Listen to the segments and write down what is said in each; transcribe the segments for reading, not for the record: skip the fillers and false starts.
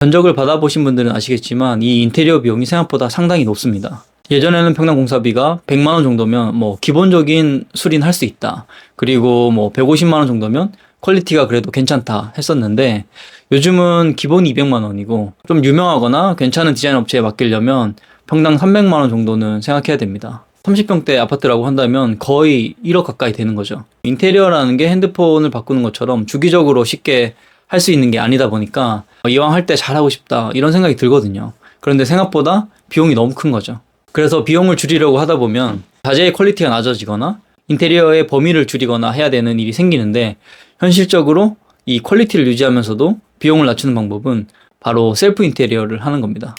견적을 받아보신 분들은 아시겠지만 이 인테리어 비용이 생각보다 상당히 높습니다. 예전에는 평당 공사비가 100만원 정도면 뭐 기본적인 수리는 할 수 있다. 그리고 뭐 150만원 정도면 퀄리티가 그래도 괜찮다 했었는데 요즘은 기본 200만원이고 좀 유명하거나 괜찮은 디자인 업체에 맡기려면 평당 300만원 정도는 생각해야 됩니다. 30평대 아파트라고 한다면 거의 1억 가까이 되는 거죠. 인테리어라는 게 핸드폰을 바꾸는 것처럼 주기적으로 쉽게 할 수 있는 게 아니다 보니까 이왕 할 때 잘하고 싶다 이런 생각이 들거든요. 그런데 생각보다 비용이 너무 큰 거죠. 그래서 비용을 줄이려고 하다 보면 자재의 퀄리티가 낮아지거나 인테리어의 범위를 줄이거나 해야 되는 일이 생기는데 현실적으로 이 퀄리티를 유지하면서도 비용을 낮추는 방법은 바로 셀프 인테리어를 하는 겁니다.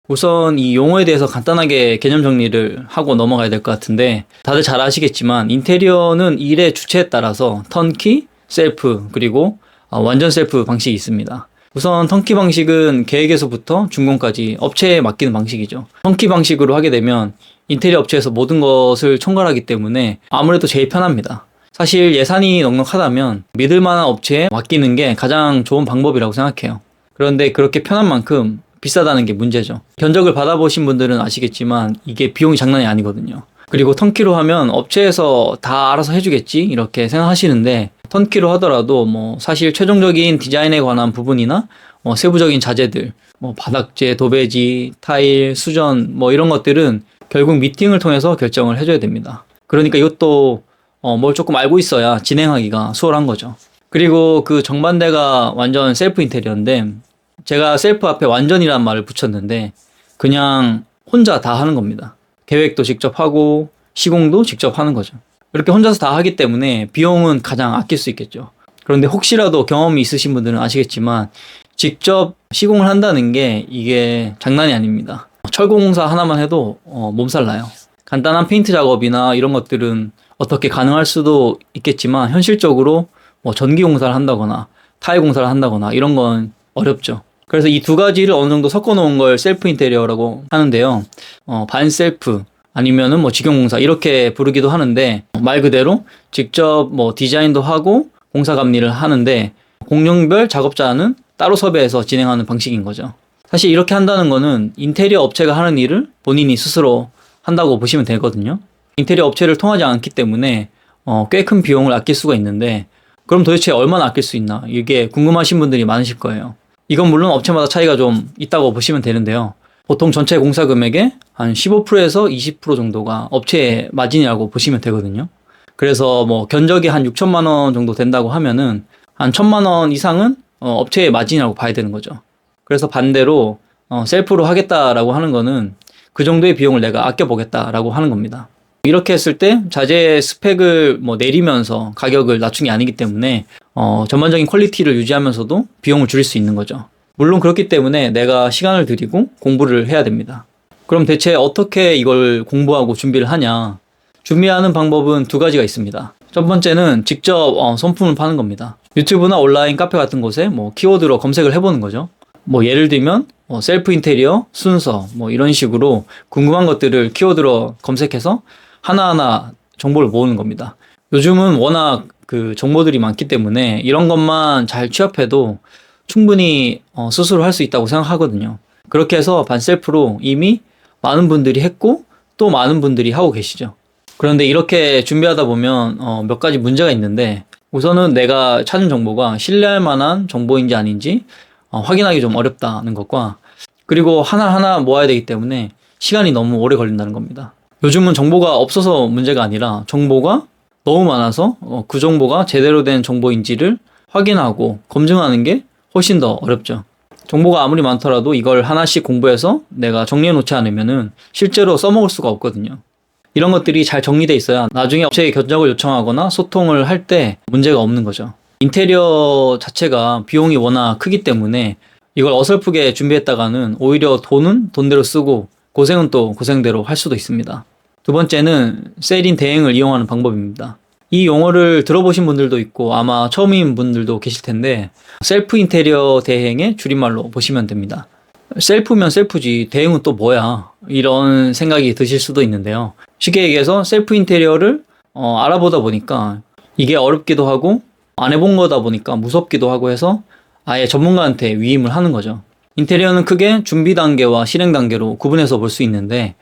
우선 이 용어에 대해서 간단하게 개념 정리를 하고 넘어가야 될 것 같은데 다들 잘 아시겠지만 인테리어는 일의 주체에 따라서 턴키, 셀프, 그리고 완전 셀프 방식이 있습니다. 우선 턴키 방식은 계획에서부터 준공까지 업체에 맡기는 방식이죠. 턴키 방식으로 하게 되면 인테리어 업체에서 모든 것을 총괄하기 때문에 아무래도 제일 편합니다. 사실 예산이 넉넉하다면 믿을 만한 업체에 맡기는 게 가장 좋은 방법이라고 생각해요. 그런데 그렇게 편한 만큼 비싸다는 게 문제죠. 견적을 받아보신 분들은 아시겠지만 이게 비용이 장난이 아니거든요. 그리고 턴키로 하면 업체에서 다 알아서 해주겠지 이렇게 생각하시는데 턴키로 하더라도 뭐 사실 최종적인 디자인에 관한 부분이나 세부적인 자재들, 바닥재, 도배지, 타일, 수전 이런 것들은 결국 미팅을 통해서 결정을 해줘야 됩니다. 그러니까 이것도 뭘 조금 알고 있어야 진행하기가 수월한 거죠. 그리고 그 정반대가 완전 셀프 인테리어인데 제가 셀프 앞에 완전이란 말을 붙였는데 그냥 혼자 다 하는 겁니다. 계획도 직접 하고 시공도 직접 하는 거죠. 이렇게 혼자서 다 하기 때문에 비용은 가장 아낄 수 있겠죠. 그런데 혹시라도 경험이 있으신 분들은 아시겠지만 직접 시공을 한다는 게 이게 장난이 아닙니다. 철공사 하나만 해도 몸살 나요. 간단한 페인트 작업이나 이런 것들은 어떻게 가능할 수도 있겠지만 현실적으로 전기 공사를 한다거나 타일 공사를 한다거나 이런 건 어렵죠. 그래서 이 두 가지를 어느 정도 섞어 놓은 걸 셀프 인테리어라고 하는데요. 반 셀프 아니면은 직영공사 이렇게 부르기도 하는데 말 그대로 직접 디자인도 하고 공사 감리를 하는데 공룡별 작업자는 따로 섭외해서 진행하는 방식인 거죠. 사실 이렇게 한다는 거는 인테리어 업체가 하는 일을 본인이 스스로 한다고 보시면 되거든요. 인테리어 업체를 통하지 않기 때문에 꽤 큰 비용을 아낄 수가 있는데 그럼 도대체 얼마나 아낄 수 있나 이게 궁금하신 분들이 많으실 거예요. 이건 물론 업체마다 차이가 좀 있다고 보시면 되는데요. 보통 전체 공사 금액의 한 15%에서 20% 정도가 업체의 마진이라고 보시면 되거든요. 그래서 견적이 한 6천만 원 정도 된다고 하면은 한 1천만 원 이상은 업체의 마진이라고 봐야 되는 거죠. 그래서 반대로 셀프로 하겠다라고 하는 거는 그 정도의 비용을 내가 아껴보겠다라고 하는 겁니다. 이렇게 했을 때 자재 스펙을 내리면서 가격을 낮춘 게 아니기 때문에 전반적인 퀄리티를 유지하면서도 비용을 줄일 수 있는 거죠. 물론 그렇기 때문에 내가 시간을 들이고 공부를 해야 됩니다. 그럼 대체 어떻게 이걸 공부하고 준비를 하냐? 준비하는 방법은 두 가지가 있습니다. 첫 번째는 직접 손품을 파는 겁니다. 유튜브나 온라인 카페 같은 곳에 키워드로 검색을 해보는 거죠. 예를 들면 셀프 인테리어 순서 이런 식으로 궁금한 것들을 키워드로 검색해서 하나하나 정보를 모으는 겁니다. 요즘은 워낙 그 정보들이 많기 때문에 이런 것만 잘 취합해도 충분히 스스로 할 수 있다고 생각하거든요. 그렇게 해서 반셀프로 이미 많은 분들이 했고 또 많은 분들이 하고 계시죠. 그런데 이렇게 준비하다 보면 몇 가지 문제가 있는데 우선은 내가 찾은 정보가 신뢰할 만한 정보인지 아닌지 확인하기 좀 어렵다는 것과 그리고 하나하나 모아야 되기 때문에 시간이 너무 오래 걸린다는 겁니다. 요즘은 정보가 없어서 문제가 아니라 정보가 너무 많아서 그 정보가 제대로 된 정보인지를 확인하고 검증하는 게 훨씬 더 어렵죠. 정보가 아무리 많더라도 이걸 하나씩 공부해서 내가 정리해 놓지 않으면은 실제로 써먹을 수가 없거든요. 이런 것들이 잘 정리돼 있어야 나중에 업체에 견적을 요청하거나 소통을 할 때 문제가 없는 거죠. 인테리어 자체가 비용이 워낙 크기 때문에 이걸 어설프게 준비했다가는 오히려 돈은 돈대로 쓰고 고생은 또 고생대로 할 수도 있습니다. 두 번째는 셀인 대행을 이용하는 방법입니다. 이 용어를 들어보신 분들도 있고 아마 처음인 분들도 계실 텐데 셀프 인테리어 대행의 줄임말로 보시면 됩니다. 셀프면 셀프지 대행은 또 뭐야 이런 생각이 드실 수도 있는데요. 쉽게 얘기해서 셀프 인테리어를 알아보다 보니까 이게 어렵기도 하고 안 해본 거다 보니까 무섭기도 하고 해서 아예 전문가한테 위임을 하는 거죠. 인테리어는 크게 준비 단계와 실행 단계로 구분해서 볼 수 있는데,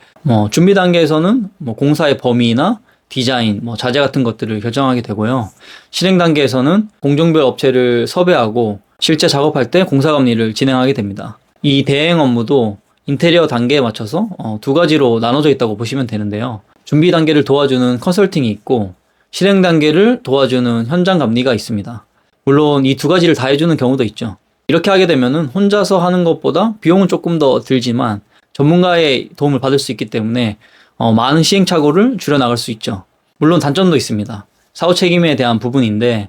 준비 단계에서는 공사의 범위나 디자인, 자재 같은 것들을 결정하게 되고요. 실행 단계에서는 공종별 업체를 섭외하고 실제 작업할 때 공사 감리를 진행하게 됩니다. 이 대행 업무도 인테리어 단계에 맞춰서 두 가지로 나눠져 있다고 보시면 되는데요. 준비 단계를 도와주는 컨설팅이 있고 실행 단계를 도와주는 현장 감리가 있습니다. 물론 이 두 가지를 다 해주는 경우도 있죠. 이렇게 하게 되면은 혼자서 하는 것보다 비용은 조금 더 들지만 전문가의 도움을 받을 수 있기 때문에 많은 시행착오를 줄여나갈 수 있죠. 물론 단점도 있습니다. 사후 책임에 대한 부분인데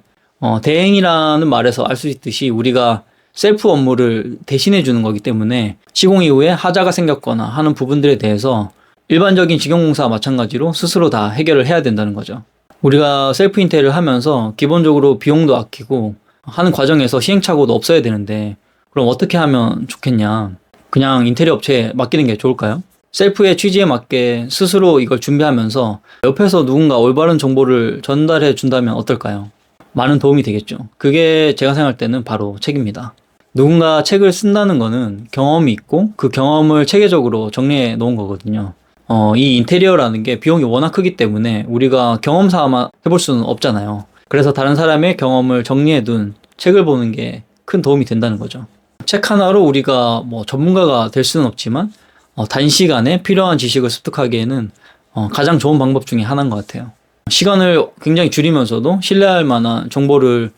대행이라는 말에서 알 수 있듯이 우리가 셀프 업무를 대신해 주는 거기 때문에 시공 이후에 하자가 생겼거나 하는 부분들에 대해서 일반적인 직영공사와 마찬가지로 스스로 다 해결을 해야 된다는 거죠. 우리가 셀프 인테리어를 하면서 기본적으로 비용도 아끼고 하는 과정에서 시행착오도 없어야 되는데 그럼 어떻게 하면 좋겠냐? 그냥 인테리어 업체에 맡기는 게 좋을까요? 셀프의 취지에 맞게 스스로 이걸 준비하면서 옆에서 누군가 올바른 정보를 전달해 준다면 어떨까요? 많은 도움이 되겠죠. 그게 제가 생각할 때는 바로 책입니다. 누군가 책을 쓴다는 거는 경험이 있고 그 경험을 체계적으로 정리해 놓은 거거든요. 이 인테리어라는 게 비용이 워낙 크기 때문에 우리가 경험 삼아 해볼 수는 없잖아요. 그래서 다른 사람의 경험을 정리해 둔 책을 보는 게 큰 도움이 된다는 거죠. 책 하나로 우리가 전문가가 될 수는 없지만 단시간에 필요한 지식을 습득하기에는 가장 좋은 방법 중에 하나인 것 같아요. 시간을 굉장히 줄이면서도 신뢰할 만한 정보를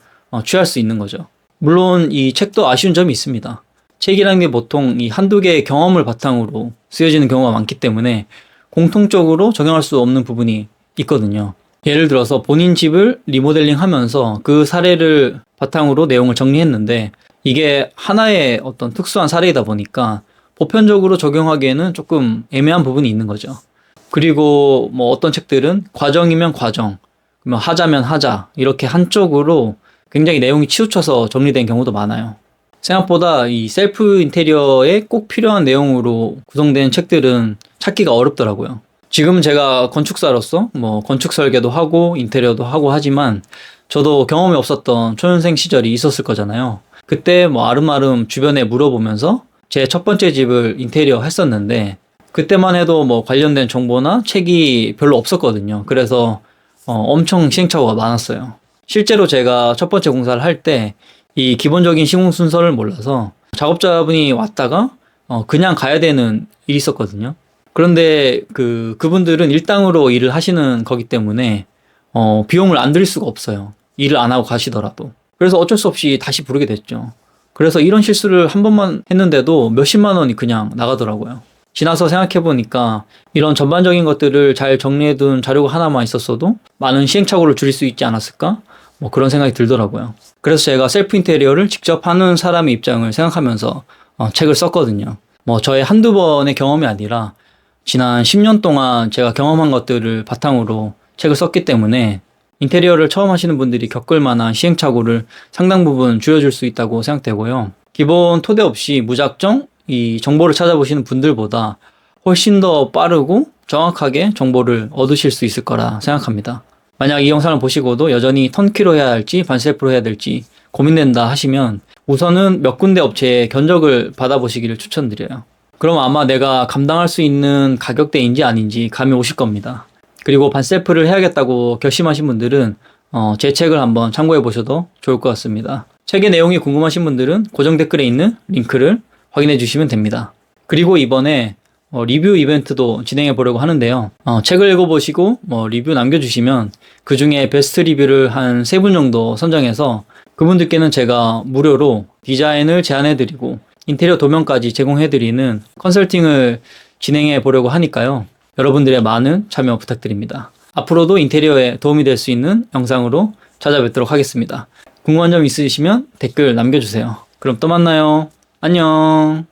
취할 수 있는 거죠. 물론 이 책도 아쉬운 점이 있습니다. 책이라는 게 보통 이 한두 개의 경험을 바탕으로 쓰여지는 경우가 많기 때문에 공통적으로 적용할 수 없는 부분이 있거든요. 예를 들어서 본인 집을 리모델링 하면서 그 사례를 바탕으로 내용을 정리했는데 이게 하나의 어떤 특수한 사례이다 보니까 보편적으로 적용하기에는 조금 애매한 부분이 있는 거죠. 그리고 어떤 책들은 과정이면 과정, 하자면 하자 이렇게 한쪽으로 굉장히 내용이 치우쳐서 정리된 경우도 많아요. 생각보다 이 셀프 인테리어에 꼭 필요한 내용으로 구성된 책들은 찾기가 어렵더라고요. 지금 제가 건축사로서 건축 설계도 하고 인테리어도 하고 하지만 저도 경험이 없었던 초년생 시절이 있었을 거잖아요. 그때 아름아름 주변에 물어보면서 제 첫 번째 집을 인테리어 했었는데 그때만 해도 관련된 정보나 책이 별로 없었거든요. 그래서 엄청 시행착오가 많았어요. 실제로 제가 첫 번째 공사를 할 때 이 기본적인 시공 순서를 몰라서 작업자분이 왔다가 그냥 가야 되는 일이 있었거든요. 그런데 그분들은 일당으로 일을 하시는 거기 때문에 비용을 안 들일 수가 없어요. 일을 안 하고 가시더라도. 그래서 어쩔 수 없이 다시 부르게 됐죠. 그래서 이런 실수를 한 번만 했는데도 몇십만 원이 그냥 나가더라고요. 지나서 생각해보니까 이런 전반적인 것들을 잘 정리해둔 자료가 하나만 있었어도 많은 시행착오를 줄일 수 있지 않았을까? 그런 생각이 들더라고요. 그래서 제가 셀프 인테리어를 직접 하는 사람의 입장을 생각하면서 책을 썼거든요. 저의 한두 번의 경험이 아니라 지난 10년 동안 제가 경험한 것들을 바탕으로 책을 썼기 때문에 인테리어를 처음 하시는 분들이 겪을 만한 시행착오를 상당 부분 줄여줄 수 있다고 생각되고요. 기본 토대 없이 무작정 이 정보를 찾아보시는 분들보다 훨씬 더 빠르고 정확하게 정보를 얻으실 수 있을 거라 생각합니다. 만약 이 영상을 보시고도 여전히 턴키로 해야 할지 반셀프로 해야 될지 고민된다 하시면 우선은 몇 군데 업체의 견적을 받아보시기를 추천드려요. 그럼 아마 내가 감당할 수 있는 가격대인지 아닌지 감이 오실 겁니다. 그리고 반셀프를 해야겠다고 결심하신 분들은 제 책을 한번 참고해 보셔도 좋을 것 같습니다. 책의 내용이 궁금하신 분들은 고정 댓글에 있는 링크를 확인해 주시면 됩니다. 그리고 이번에 리뷰 이벤트도 진행해 보려고 하는데요. 책을 읽어보시고 리뷰 남겨주시면 그 중에 베스트 리뷰를 한 3분 정도 선정해서 그분들께는 제가 무료로 디자인을 제안해드리고 인테리어 도면까지 제공해드리는 컨설팅을 진행해 보려고 하니까요. 여러분들의 많은 참여 부탁드립니다. 앞으로도 인테리어에 도움이 될 수 있는 영상으로 찾아뵙도록 하겠습니다. 궁금한 점 있으시면 댓글 남겨주세요. 그럼 또 만나요. 안녕.